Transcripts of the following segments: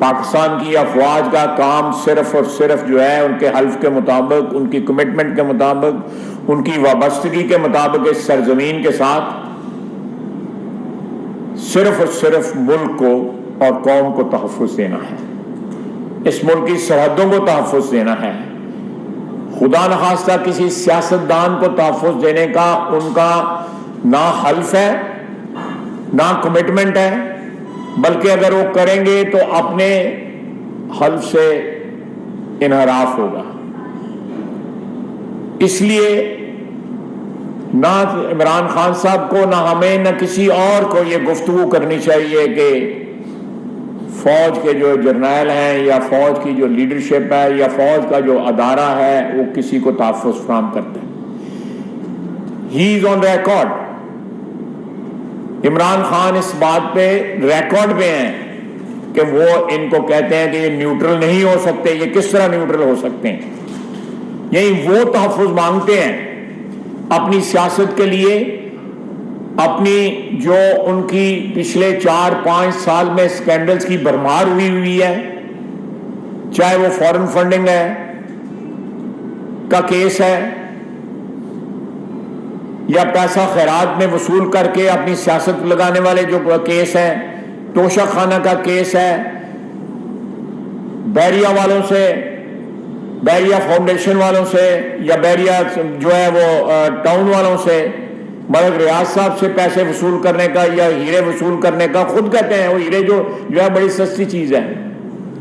پاکستان کی افواج کا کام صرف اور صرف جو ہے ان کے حلف کے مطابق، ان کی کمٹمنٹ کے مطابق، ان کی وابستگی کے مطابق اس سرزمین کے ساتھ صرف اور صرف ملک کو اور قوم کو تحفظ دینا ہے، اس ملک کی سرحدوں کو تحفظ دینا ہے۔ خدا نخواستہ کسی سیاستدان کو تحفظ دینے کا ان کا نہ حلف ہے نہ کمٹمنٹ ہے، بلکہ اگر وہ کریں گے تو اپنے حلف سے انحراف ہوگا۔ اس لیے نہ عمران خان صاحب کو، نہ ہمیں، نہ کسی اور کو یہ گفتگو کرنی چاہیے کہ فوج کے جو جرنیل ہیں یا فوج کی جو لیڈرشپ ہے یا فوج کا جو ادارہ ہے وہ کسی کو تحفظ فراہم کرتا ہے۔ ہی از آن ریکارڈ، عمران خان اس بات پہ ریکارڈ پہ ہیں کہ وہ ان کو کہتے ہیں کہ یہ نیوٹرل نہیں ہو سکتے۔ یہ کس طرح نیوٹرل ہو سکتے ہیں؟ یہی وہ تحفظ مانگتے ہیں اپنی سیاست کے لیے، اپنی جو ان کی پچھلے 4-5 سال میں سکینڈلز کی بھرمار ہوئی ہے، چاہے وہ فورن فنڈنگ ہے کا کیس ہے یا پیسہ خیرات میں وصول کر کے اپنی سیاست لگانے والے جو کیس ہیں، توشہ خانہ کا کیس ہے، بیریا والوں سے، بیریا فاؤنڈیشن والوں سے یا بیریا جو ہے وہ ٹاؤن والوں سے، ملک ریاض صاحب سے پیسے وصول کرنے کا یا ہیرے وصول کرنے کا، خود کہتے ہیں وہ ہیرے جو ہے بڑی سستی چیز ہے۔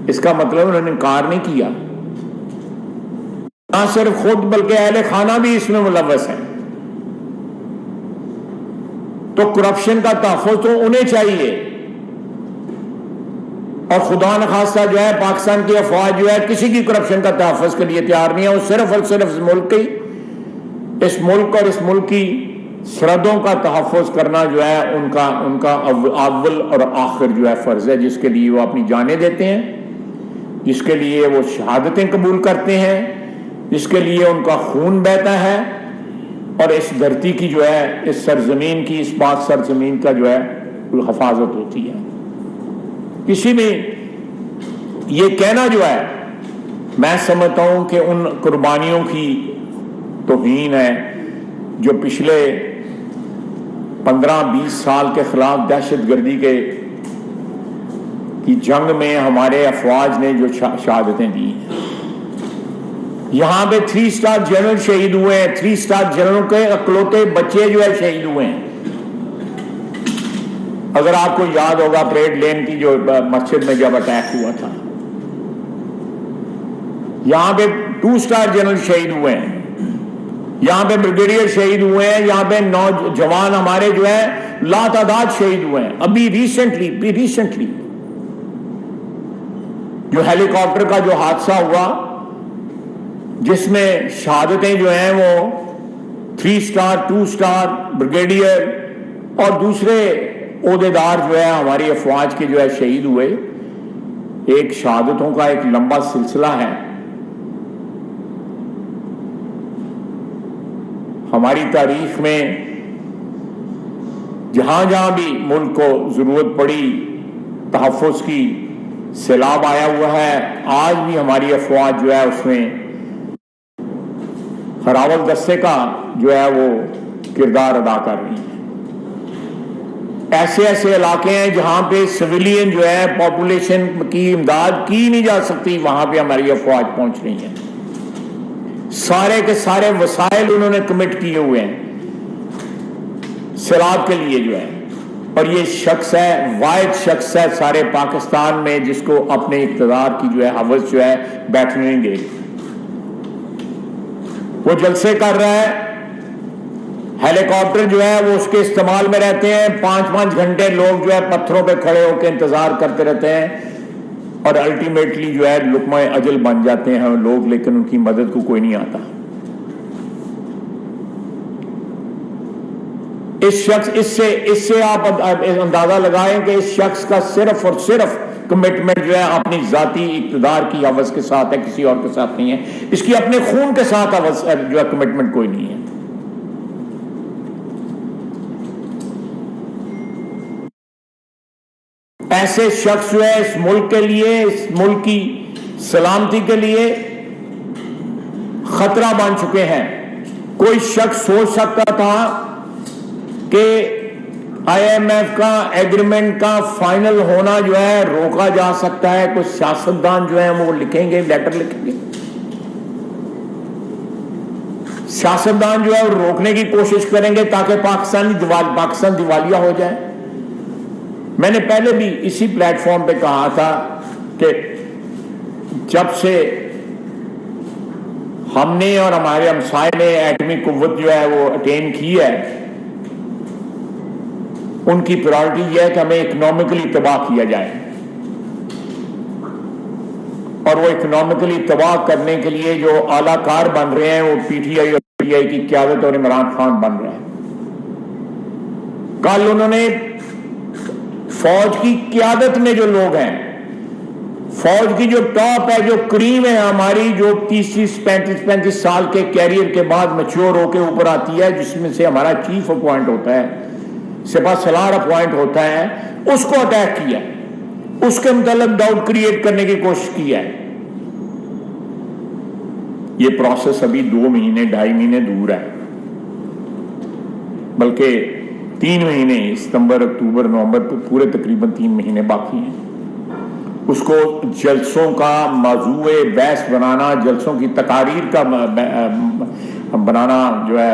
اس کا مطلب انہوں نے انکار نہیں کیا، نہ صرف خود بلکہ اہل خانہ بھی اس میں ملوث ہیں۔ تو کرپشن کا تحفظ تو انہیں چاہیے، اور خدا نخواستہ جو ہے پاکستان کی افواج جو ہے کسی کی کرپشن کا تحفظ کے لیے تیار نہیں ہے۔ وہ صرف اور صرف اس ملک اور اس ملک کی سرحدوں کا تحفظ کرنا جو ہے ان کا اول اور آخر جو ہے فرض ہے، جس کے لیے وہ اپنی جانیں دیتے ہیں، جس کے لیے وہ شہادتیں قبول کرتے ہیں، جس کے لیے ان کا خون بہتا ہے، اور اس دھرتی کی جو ہے، اس سرزمین کی، اس پاک سرزمین کا جو ہے حفاظت ہوتی ہے۔ کسی بھی یہ کہنا جو ہے، میں سمجھتا ہوں کہ ان قربانیوں کی توہین ہے جو پچھلے 15-20 سال کے خلاف دہشت گردی کی جنگ میں ہمارے افواج نے جو شہادتیں دی ہیں۔ یہاں پہ 3 سٹار جنرل شہید ہوئے ہیں، 3 سٹار جنرل کے اکلوتے بچے جو ہے شہید ہوئے ہیں۔ اگر آپ کو یاد ہوگا پریڈ لین کی جو مسجد میں جب اٹیک ہوا تھا، یہاں پہ 2 سٹار جنرل شہید ہوئے ہیں، یہاں پہ بریگیڈیئر شہید ہوئے ہیں، یہاں پہ نوجوان ہمارے جو ہے لاتعداد شہید ہوئے ہیں۔ ابھی ریسنٹلی جو ہیلی کاپٹر کا جو حادثہ ہوا، جس میں شہادتیں جو ہیں وہ 3 سٹار 2 سٹار بریگیڈیئر اور دوسرے عہدیدار جو ہے ہماری افواج کے جو ہے شہید ہوئے۔ ایک شہادتوں کا ایک لمبا سلسلہ ہے۔ ہماری تاریخ میں جہاں جہاں بھی ملک کو ضرورت پڑی تحفظ کی، سیلاب آیا ہوا ہے، آج بھی ہماری افواج جو ہے اس میں ہراول دستے کا جو ہے وہ کردار ادا کر رہی ہے۔ ایسے علاقے ہیں جہاں پہ سویلین جو ہے پاپولیشن کی امداد کی نہیں جا سکتی، وہاں پہ ہماری افواج پہنچ رہی ہیں۔ سارے کے سارے وسائل انہوں نے کمٹ کیے ہوئے ہیں سیلاب کے لیے جو ہے، اور یہ شخص ہے، واحد شخص ہے سارے پاکستان میں جس کو اپنے اقتدار کی جو ہے ہوس جو ہے بیٹھنے نہیں دے گی۔ وہ جلسے کر رہا ہے، ہیلی کاپٹر جو ہے وہ اس کے استعمال میں رہتے ہیں، 5-5 گھنٹے لوگ جو ہے پتھروں پہ کھڑے ہو کے انتظار کرتے رہتے ہیں، اور الٹیمیٹلی جو ہے لقمہ اجل بن جاتے ہیں لوگ، لیکن ان کی مدد کو کوئی نہیں آتا۔ اس سے آپ اندازہ لگائیں کہ اس شخص کا صرف اور صرف کمٹمنٹ جو ہے اپنی ذاتی اقتدار کی حوث کے ساتھ ہے، کسی اور کے ساتھ نہیں ہے۔ اس کی اپنے خون کے ساتھ جو ہے کمٹمنٹ کوئی نہیں ہے۔ ایسے شخص جو ہے اس ملک کے لیے, اس ملک کی سلامتی کے لیے خطرہ بن چکے ہیں. کوئی شخص سوچ سکتا تھا کہ آئی ایم ایف کا ایگریمنٹ کا فائنل ہونا جو ہے روکا جا سکتا ہے؟ کچھ سیاستدان جو ہیں وہ لکھیں گے, لیٹر لکھیں گے, سیاستدان جو ہے وہ روکنے کی کوشش کریں گے تاکہ پاکستان دیوالیہ ہو جائے. میں نے پہلے بھی اسی پلیٹ فارم پہ کہا تھا کہ جب سے ہم نے اور ہمارے ہمسائے نے ایٹمی قوت جو ہے وہ اٹین کی ہے, ان کی پرائورٹی یہ ہے کہ ہمیں اکنامکلی تباہ کیا جائے, اور وہ اکنامکلی تباہ کرنے کے لیے جو اعلی کار بن رہے ہیں وہ پی ٹی آئی اور پی ٹی آئی کی قیادت اور عمران خان بن رہے ہیں. کل انہوں نے فوج کی قیادت میں جو لوگ ہیں, فوج کی جو ٹاپ ہے, جو کریم ہے ہماری, جو 30-35 سال کے کیریئر کے بعد میچور ہو کے اوپر آتی ہے, جس میں سے ہمارا چیف اپوائنٹ ہوتا ہے, سپہ سالار اپوائنٹ ہوتا ہے, اس کو اٹیک کیا, اس کے متعلق ڈاؤٹ کریٹ کرنے کی کوشش کی ہے. یہ پروسیس ابھی 2 مہینے 2.5 مہینے دور ہے, بلکہ 3 مہینے, ستمبر اکتوبر نومبر پورے تقریباً 3 مہینے باقی ہیں. اس کو جلسوں کا موضوع بحث بنانا, جلسوں کی تقاریر کا بنانا, جو ہے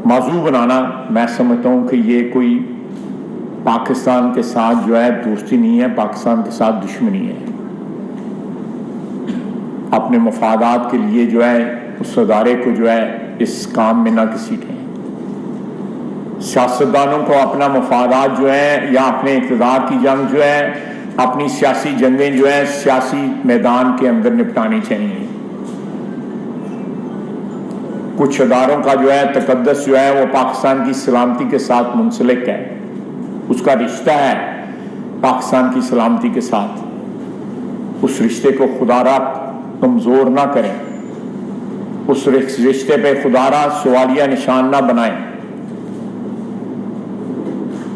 موضوع بنانا, میں سمجھتا ہوں کہ یہ کوئی پاکستان کے ساتھ جو ہے دوستی نہیں ہے, پاکستان کے ساتھ دشمنی ہے. اپنے مفادات کے لیے جو ہے اس ادارے کو جو ہے اس کام میں نہ گھسیٹیں. سیاستدانوں کو اپنا مفادات جو ہے یا اپنے اقتدار کی جنگ جو ہے, اپنی سیاسی جنگیں جو ہے سیاسی میدان کے اندر نپٹانی چاہیے. کچھ اداروں کا جو ہے تقدس جو ہے وہ پاکستان کی سلامتی کے ساتھ منسلک ہے, اس کا رشتہ ہے پاکستان کی سلامتی کے ساتھ. اس رشتے کو خدا را کمزور نہ کریں, اس رشتے پہ خدا را سوالیہ نشان نہ بنائیں.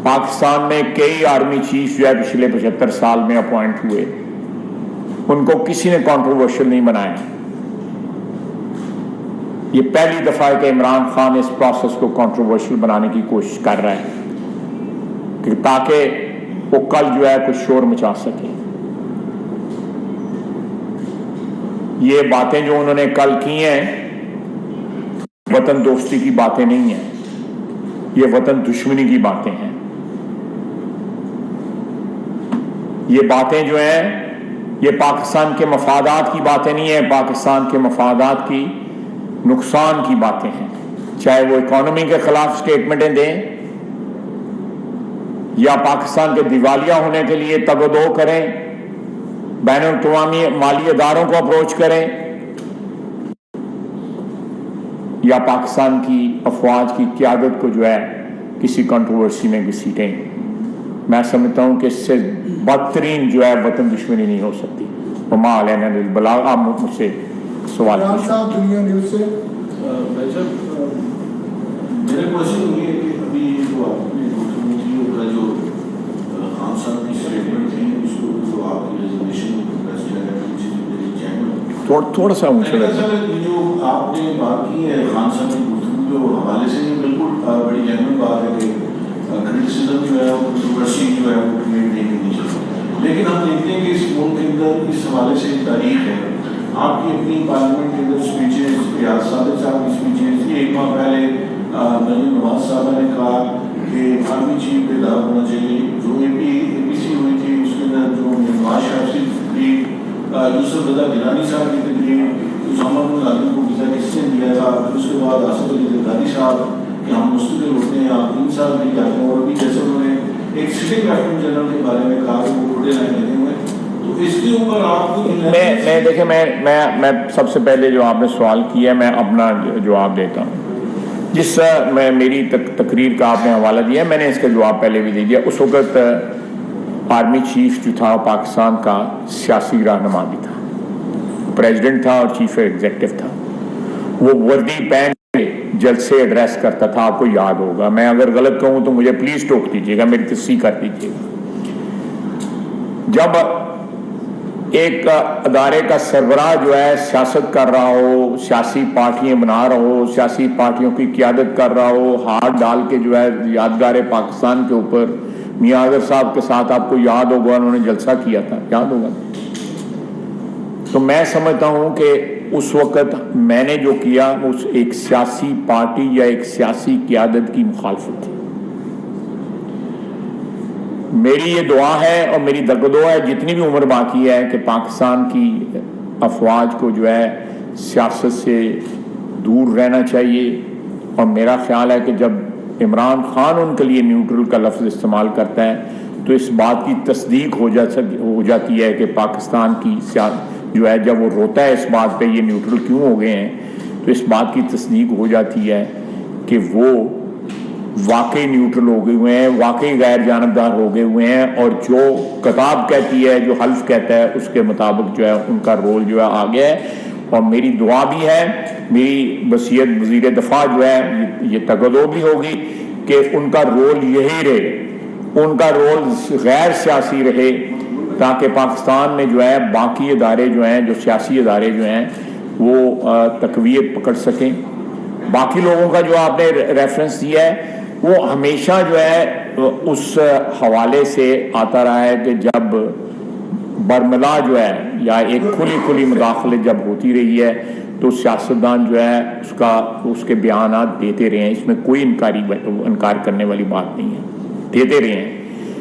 پاکستان میں کئی آرمی چیف جو ہے پچھلے 75 سال میں اپوائنٹ ہوئے, ان کو کسی نے کنٹروورشل نہیں بنایا. یہ پہلی دفعہ ہے کہ عمران خان اس پروسیس کو کنٹروورشل بنانے کی کوشش کر رہا ہے کہ تاکہ وہ کل جو ہے کچھ شور مچا سکے. یہ باتیں جو انہوں نے کل کی ہیں وطن دوستی کی باتیں نہیں ہیں, یہ وطن دشمنی کی باتیں ہیں. یہ باتیں جو ہیں یہ پاکستان کے مفادات کی باتیں نہیں ہیں, پاکستان کے مفادات کی نقصان کی باتیں ہیں. چاہے وہ اکانومی کے خلاف سٹیٹمنٹیں دیں یا پاکستان کے دیوالیہ ہونے کے لیے تگ و دو کریں, بین الاقوامی مالی اداروں کو اپروچ کریں, یا پاکستان کی افواج کی قیادت کو جو ہے کسی کنٹروورسی میں گھسیٹیں. میں سمجھتا ہوں کہ اس سے بدترین جو ہے وطن دشمنی نہیں ہو سکتی. وما علینا الا البلاغ. آپ مجھ سے سوال دنیا نیوز سے میرے کوشچن یہ ہے کہ ابھی جو آپ نے جو خان صاحب کی اسٹیٹمنٹ تھی, اس کو جو آپ کی ریزرویشن تھوڑا سا جو آپ نے بات کی ہے خان صاحب کی گفتگو کے حوالے سے, یہ بالکل بڑی جینوئن بات ہے کہ کرٹیسزم جو ہے وہ کنٹروورسی جو ہے وہ کریٹ نہیں کرنی چاہیے. لیکن ہم دیکھتے ہیں کہ اس ملک کے اندر اس حوالے سے ایک تاریخ ہے. آپ کی اپنی پارلیمنٹ کے اندر اسپیچز, ریاض صادق صاحب کی اسپیچز, یہ 1 ماہ پہلے مریم نواز صاحبہ نے کہا کہ آرمی چیف پہ دعویٰ ہونا چاہیے. جو اے پی سی ہوئی تھی اس کے اندر جو نواز شریف کی تقریر, یوسف رضا گیلانی صاحب کی تقریر, اسامہ بن لادن کو ویزا کس نے دیا تھا, پھر اس کے بعد آصف علی زرداری صاحب کہ ہم مستقل ہوتے ہیں, آپ 3 سال بھی جاتے ہیں, اور ابھی جیسے انہوں نے ایک سٹنگ لیفٹیننٹ جنرل کے بارے میں کہا کہ وہ ٹوٹے لائن لگے ہوئے ہیں. تو اس کے اوپر آپ کو میں دیکھیں میں سب سے پہلے جو آپ نے سوال کیا ہے میں اپنا جواب دیتا ہوں. جس میں میری تقریر کا آپ نے حوالہ دیا ہے, میں نے اس کا جواب پہلے بھی دے دیا. اس وقت آرمی چیف جو تھا پاکستان کا سیاسی رہنما بھی تھا, پریزیڈنٹ تھا اور چیف ایگزیکٹو تھا. وہ وردی پہن جلسے ایڈریس کرتا تھا, آپ کو یاد ہوگا. میں اگر غلط کہوں تو مجھے پلیز ٹوک دیجیے گا, میری تصحیح کر دیجیے گا. جب ایک ادارے کا سربراہ جو ہے سیاست کر رہا ہو, سیاسی پارٹیاں بنا رہا ہو, سیاسی پارٹیوں کی قیادت کر رہا ہو, ہاتھ ڈال کے جو ہے یادگار پاکستان کے اوپر میاں اعظم صاحب کے ساتھ آپ کو یاد ہوگا انہوں نے جلسہ کیا تھا, یاد ہوگا. تو میں سمجھتا ہوں کہ اس وقت میں نے جو کیا اس ایک سیاسی پارٹی یا ایک سیاسی قیادت کی مخالفت تھی. میری یہ دعا ہے اور میری دغدو ہے جتنی بھی عمر باقی ہے کہ پاکستان کی افواج کو جو ہے سیاست سے دور رہنا چاہیے. اور میرا خیال ہے کہ جب عمران خان ان کے لیے نیوٹرل کا لفظ استعمال کرتا ہے تو اس بات کی تصدیق ہو جاتی ہے کہ پاکستان کی جو ہے جب وہ روتا ہے اس بات پہ یہ نیوٹرل کیوں ہو گئے ہیں تو اس بات کی تصدیق ہو جاتی ہے کہ وہ واقعی نیوٹرل ہو گئے ہوئے ہیں, واقعی غیر جانبدار ہو گئے ہوئے ہیں, اور جو کتاب کہتی ہے, جو حلف کہتا ہے اس کے مطابق جو ہے ان کا رول جو ہے آ گیا ہے. اور میری دعا بھی ہے, میری وصیت وزیر دفاع جو ہے یہ تقدو بھی ہوگی کہ ان کا رول یہی رہے, ان کا رول غیر سیاسی رہے, تاکہ پاکستان میں جو ہے باقی ادارے جو ہیں, جو سیاسی ادارے جو ہیں وہ تقویت پکڑ سکیں. باقی لوگوں کا جو آپ نے ریفرنس دیا ہے وہ ہمیشہ جو ہے اس حوالے سے آتا رہا ہے کہ جب برملا جو ہے یا ایک کھلی مداخلت جب ہوتی رہی ہے تو سیاستدان جو ہے اس کے بیانات دیتے رہے ہیں. اس میں کوئی انکار کرنے والی بات نہیں ہے, دیتے رہے ہیں.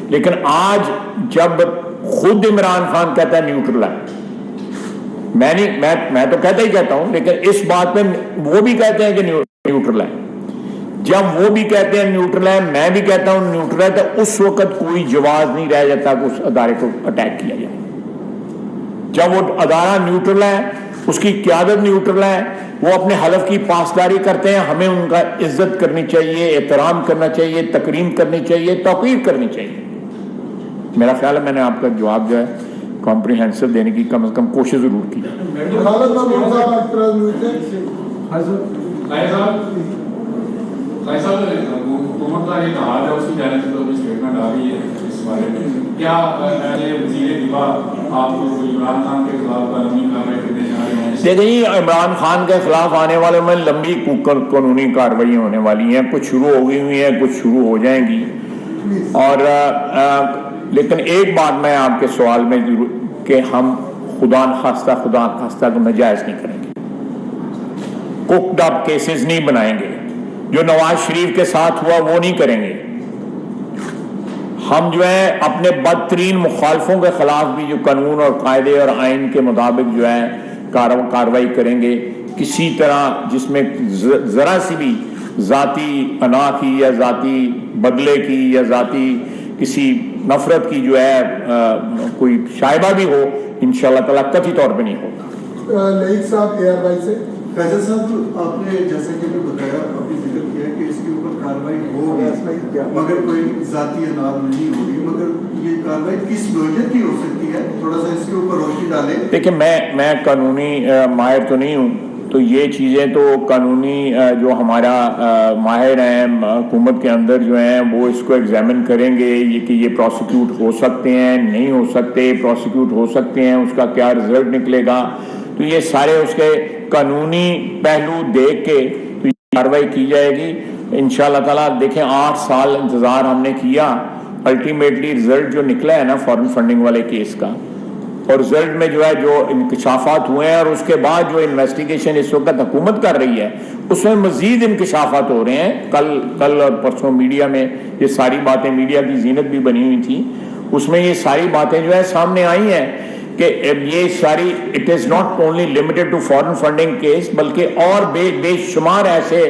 لیکن آج جب خود عمران خان کہتا ہے نیوٹرل ہے, میں تو کہتا ہوں, لیکن اس بات پہ وہ بھی کہتے ہیں کہ نیوٹرل ہے. جب وہ بھی کہتے ہیں نیوٹرل ہے, میں بھی کہتا ہوں نیوٹرل ہے, تو اس وقت کوئی جواز نہیں رہ جاتا کہ اس ادارے کو اٹیک کیا جائے. جب وہ ادارہ نیوٹرل ہے, اس کی قیادت نیوٹرل ہے, وہ اپنے حلف کی پاسداری کرتے ہیں, ہمیں ان کا عزت کرنی چاہیے, احترام کرنا چاہیے, تکریم کرنی چاہیے, توقیر کرنی چاہیے. میرا خیال ہے میں نے آپ کا جواب جو ہے کمپریہنسو دینے کی کم از کم کوشش ضرور کی. حکومت کا ایک حال ہے, اس کی جانب سے تو اسٹیٹمنٹ آ رہی ہے اس بارے میں, کیا وزیر دفاع آپ کو عمران خان کے خلاف قانونی کارروائی کرنے جا رہے ہیں؟ دیکھیں جی, عمران خان کے خلاف آنے والے میں لمبی قانونی کارروائی ہونے والی ہیں. کچھ شروع ہو گئی ہوئی ہیں, کچھ شروع ہو جائیں گی. اور لیکن ایک بات میں آپ کے سوال میں ضرور کہ ہم خدا نخواستہ کو ناجائز نہیں کریں گے, کوکڈ اپ کیسز نہیں بنائیں گے. جو نواز شریف کے ساتھ ہوا وہ نہیں کریں گے. ہم جو ہے اپنے بدترین مخالفوں کے خلاف بھی جو قانون اور قاعدے اور آئین کے مطابق جو ہے کارروائی کریں گے. کسی طرح جس میں ذرا سی بھی ذاتی انا کی یا ذاتی بدلے کی یا ذاتی کسی نفرت کی جو ہے کوئی شائبہ بھی ہو, انشاءاللہ تعالیٰ قطعی طور پہ نہیں ہوگا. لئیک صاحب اے آر وائی سے. فیصل صاحب, آپ نے جیسا کہ بتایا, ابھی ذکر کیا کہ اس کے اوپر کارروائی ہوگی مگر کوئی ذاتی انار نہیں ہوگی, مگر یہ کارروائی کس نوعیت کی ہو سکتی ہے, تھوڑا سا اس کے اوپر روشنی ڈالیں. دیکھیں میں قانونی ماہر تو نہیں ہوں, تو یہ چیزیں تو قانونی جو ہمارا ماہر ہیں حکومت کے اندر جو ہیں وہ اس کو ایگزامن کریں گے یہ کہ یہ پروسیکیوٹ ہو سکتے ہیں, نہیں ہو سکتے, پروسیکیوٹ ہو سکتے ہیں, اس کا کیا رزلٹ نکلے گا. تو یہ سارے اس کے قانونی پہلو دیکھ کے تو کارروائی کی جائے گی انشاءاللہ تعالیٰ. دیکھیں 8 سال انتظار ہم نے کیا, الٹیمیٹلی رزلٹ جو نکلا ہے نا فارن فنڈنگ والے کیس کا, اور رزلٹ میں جو ہے جو انکشافات ہوئے ہیں اور اس کے بعد جو انویسٹیگیشن اس وقت حکومت کر رہی ہے اس میں مزید انکشافات ہو رہے ہیں. کل اور پرسوں میڈیا میں یہ ساری باتیں, میڈیا کی زینت بھی بنی ہوئی تھی, اس میں یہ ساری باتیں جو ہے سامنے آئی ہیں کہ یہ ساری it is not only limited to foreign funding case, بلکہ اور بے شمار ایسے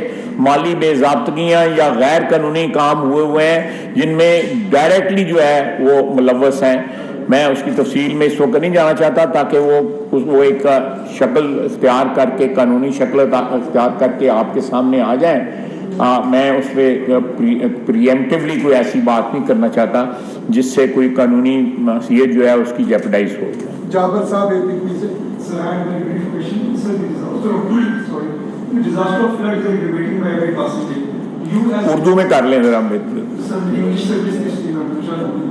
مالی بے ضابطگیاں یا غیر قانونی کام ہوئے ہیں جن میں ڈائریکٹلی جو ہے وہ ملوث ہیں. میں اس کی تفصیل میں اس وقت نہیں جانا چاہتا تاکہ وہ ایک شکل اختیار کر کے, قانونی شکل اختیار کر کے آپ کے سامنے آ جائیں. میں اس پہ پریمپٹیولی کوئی ایسی بات نہیں کرنا چاہتا جس سے کوئی قانونی حیثیت جو ہے اس کی جیپڈائز ہو. جابر صاحب اے پی پی سے. اردو میں کر لیں ذرا.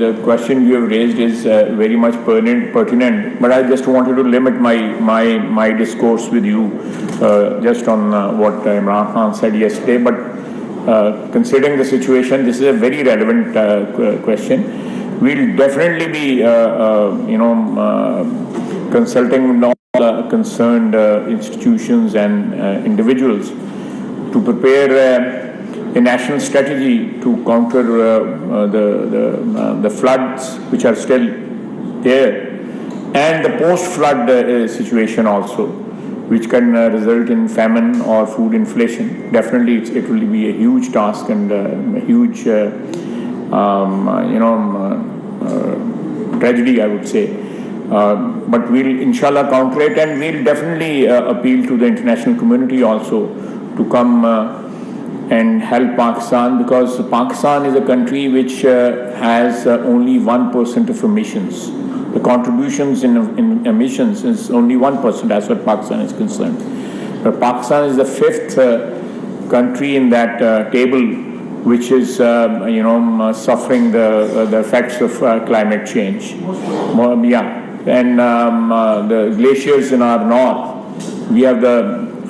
the question you have raised is very much pertinent, but I just wanted to limit my discourse with you just on what Imran Khan said yesterday. But considering the situation, this is a very relevant question. We'll definitely be consulting with all the concerned institutions and individuals to prepare a national strategy to counter the floods which are still there, and the post-flood situation also, which can result in famine or food inflation. Definitely, it will be a huge task and a huge, tragedy, I would say. But we'll inshallah counter it, and we'll definitely appeal to the international community also to come and help Pakistan, because Pakistan is a country which has only 1% of emissions. The contributions in emissions is only 1% as far as Pakistan is concerned. But Pakistan is the fifth country in that table which is suffering the effects of climate change. And the glaciers in our north, we have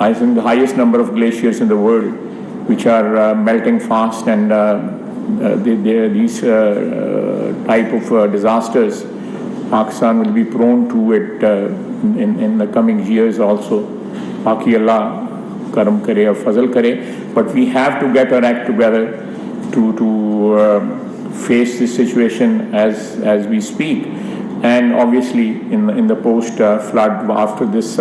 I think the highest number of glaciers in the world, which are melting fast, and these type of disasters, Pakistan will be prone to it in the coming years also. Baki Allah karam kare or fazal kare, but we have to get our act together to face this situation as we speak. And obviously in the post flood, after this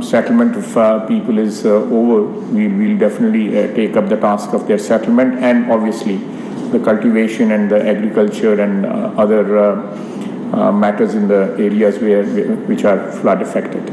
settlement of people is over, we will definitely take up the task of their settlement, and obviously the cultivation and the agriculture and other matters in the areas which are flood affected.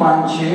5-6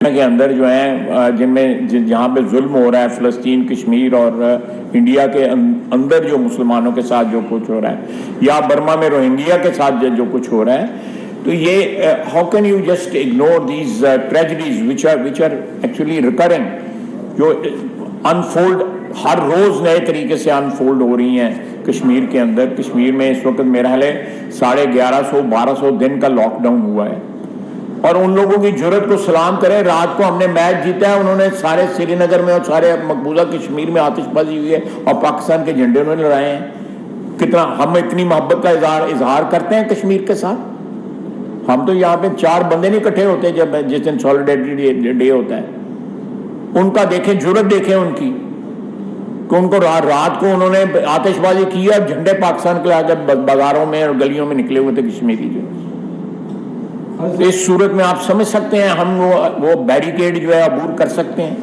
کے اندر جو ہیں جن میں جہاں پہ ظلم ہو رہا ہے فلسطین کشمیر اور انڈیا کے اندر جو مسلمانوں کے ساتھ جو کچھ ہو رہا ہے یا برما میں روہنگیا کے ساتھ جو کچھ ہو رہا ہے تو یہ how can you just ignore these tragedies which are actually recurring جو انفولڈ ہر روز نئے طریقے سے انفولڈ ہو رہی ہیں کشمیر کے اندر. کشمیر میں اس وقت میرا خیال ہے 1150-1200 دن کا لاک ڈاؤن ہوا ہے اور ان لوگوں کی جرت کو سلام کریں. رات کو ہم نے میچ جیتا ہے, انہوں نے سارے سری نگر میں اور سارے مقبوضہ کشمیر میں آتش بازی ہوئی ہے اور پاکستان کے جھنڈے انہوں نے لڑائے ہیں. کتنا ہم اتنی محبت کا اظہار کرتے ہیں کشمیر کے ساتھ. ہم تو یہاں پہ 4 بندے نہیں اکٹھے ہوتے جس دن سالیڈیٹی ڈے ہوتا ہے. ان کا دیکھیں جرت دیکھیں ان کی کہ ان کو رات کو انہوں نے آتش بازی کی اور جھنڈے پاکستان کے آگے بازاروں میں اور گلیوں میں نکلے ہوئے تھے کشمیری جو. اس صورت میں آپ سمجھ سکتے ہیں ہم وہ بیریکیڈ جو ہے عبور کر سکتے ہیں.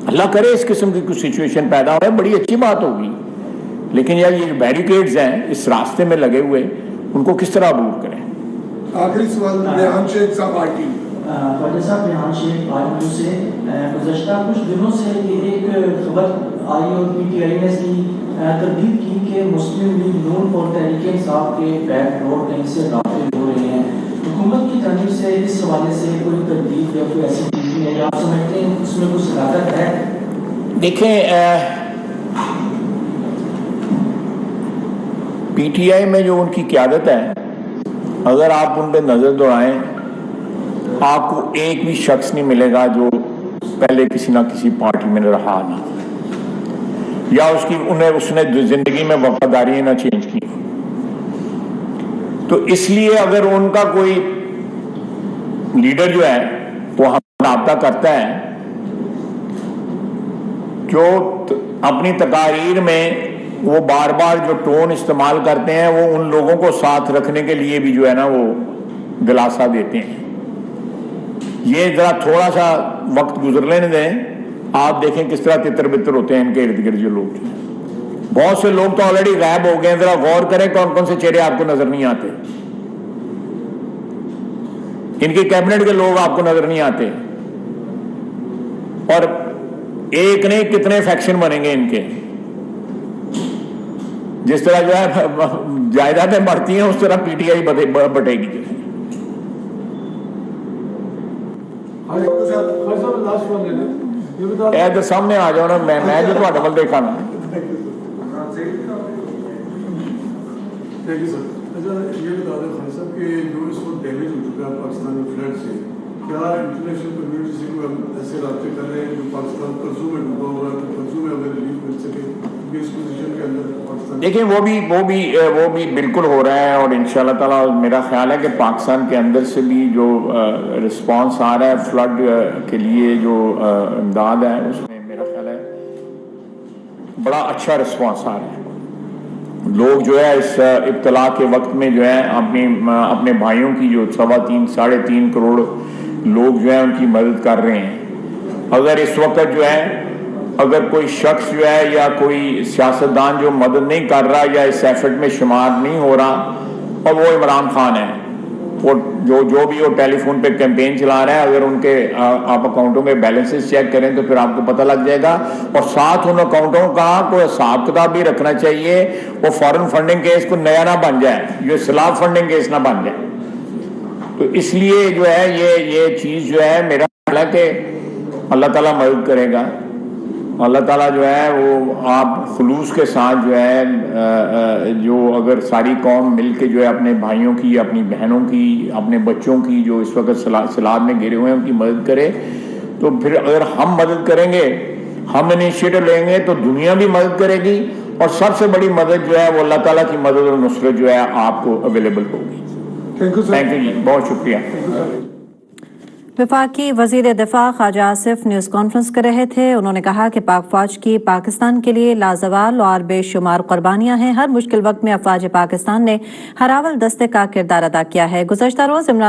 اللہ کرے اس قسم کی کچھ سچویشن پیدا ہو, بڑی اچھی بات ہوگی, لیکن یار یہ بیریکیڈز ہیں اس راستے میں لگے ہوئے ان کو کس طرح عبور کریں. آخری سوال ریحان شیخ صاحب آئی ٹی. خواجہ صاحب ریحان شیخ آئی سے گزشتہ کچھ دنوں سے یہ ایک خبر آئی اور پی ٹی آئی نے اس کی تردید کی کہ مسلم لیگ نون اور تحریک انصاف کے بیک ڈور کہیں سے رابطے ہو رہے ہیں. حکومت کی جانب سے اس حوالے سے کوئی تردید یا کوئی ایسی چیز نہیں ہے, آپ سمجھتے ہیں اس میں کچھ صداقت ہے؟ دیکھیں پی ٹی آئی میں جو ان کی قیادت ہے, اگر آپ ان پہ نظر دوڑائیں آپ کو ایک بھی شخص نہیں ملے گا جو پہلے کسی نہ کسی پارٹی میں رہا نہ, یا اس نے زندگی میں وفاداری نہ چینج کی. تو اس لیے اگر ان کا کوئی لیڈر جو ہے وہ ہم رابطہ کرتا ہے جو اپنی تقاریر میں وہ بار بار جو ٹون استعمال کرتے ہیں وہ ان لوگوں کو ساتھ رکھنے کے لیے بھی جو ہے نا وہ دلاسا دیتے ہیں. یہ ذرا تھوڑا سا وقت گزر لینے دیں, آپ دیکھیں کس طرح تتر بتر ہوتے ہیں ان کے ارد گرد جو لوگ ہیں. بہت سے لوگ تو آلریڈی غائب ہو گئے ہیں, ذرا غور کریں کون کون سے چہرے آپ کو نظر نہیں آتے. ان کے کیبنٹ کے لوگ آپ کو نظر نہیں آتے, اور ایک نہیں کتنے فیکشن بنیں گے ان کے. جس طرح جو ہے جائیدادیں بڑھتی ہیں اس طرح پی ٹی آئی بٹے گی. ادھر سامنے آ جاؤ نا, میں جو تھوڑا ڈبل دیکھا نا. یہ بتا دیں خان صاحب کہ جو اس وقت ڈیمیج ہو چکا ہے پاکستان میں فلڈ سے, کیا انٹرنیشنل کمیونٹی سے کوئی ہم ایسے رابطے کر رہے ہیں جو پاکستان قرضوں میں ڈوبا ہوا ہے, تو قرضوں میں اگر ریلیف مل سکے کیونکہ اس پوزیشن کے اندر پاکستان. دیکھیں وہ بھی بالکل ہو رہا ہے, اور انشاءاللہ تعالیٰ میرا خیال ہے کہ پاکستان کے اندر سے بھی جو رسپانس آ رہا ہے فلڈ کے لیے جو امداد ہے اس میں میرا خیال ہے بڑا اچھا رسپانس آ رہا ہے. لوگ جو ہے اس ابتلا کے وقت میں جو ہے اپنے بھائیوں کی جو 3.5 کروڑ لوگ جو ہیں ان کی مدد کر رہے ہیں. اگر اس وقت جو ہے اگر کوئی شخص جو ہے یا کوئی سیاستدان جو مدد نہیں کر رہا یا اس ایفرٹ میں شمار نہیں ہو رہا, اور وہ عمران خان ہے, وہ جو بھی وہ ٹیلی فون پہ کیمپین چلا رہا ہے, اگر ان کے آپ اکاؤنٹوں کے بیلنسز چیک کریں تو پھر آپ کو پتہ لگ جائے گا. اور ساتھ ان اکاؤنٹوں کا کوئی حساب کتاب بھی رکھنا چاہیے, وہ فارن فنڈنگ کیس کو نیا نہ بن جائے, یہ سلاف فنڈنگ کیس نہ بن جائے. تو اس لیے جو ہے یہ چیز جو ہے میرا خیال ہے کہ اللہ تعالیٰ مدد کرے گا. اللہ تعالیٰ جو ہے وہ آپ خلوص کے ساتھ جو ہے جو اگر ساری قوم مل کے جو ہے اپنے بھائیوں کی, اپنی بہنوں کی, اپنے بچوں کی جو اس وقت سیلاب میں گرے ہوئے ہیں ان کی مدد کرے, تو پھر اگر ہم مدد کریں گے, ہم انیشیٹو لیں گے تو دنیا بھی مدد کرے گی, اور سب سے بڑی مدد جو ہے وہ اللہ تعالیٰ کی مدد اور نصرت جو ہے آپ کو اویلیبل ہوگی. تھینک یو جی, بہت شکریہ. وفاقی وزیر دفاع خواجہ آصف نیوز کانفرنس کر رہے تھے. انہوں نے کہا کہ پاک فوج کی پاکستان کے لیے لازوال اور بے شمار قربانیاں ہیں. ہر مشکل وقت میں افواج پاکستان نے ہراول دستے کا کردار ادا کیا ہے. گزشتہ روز عمران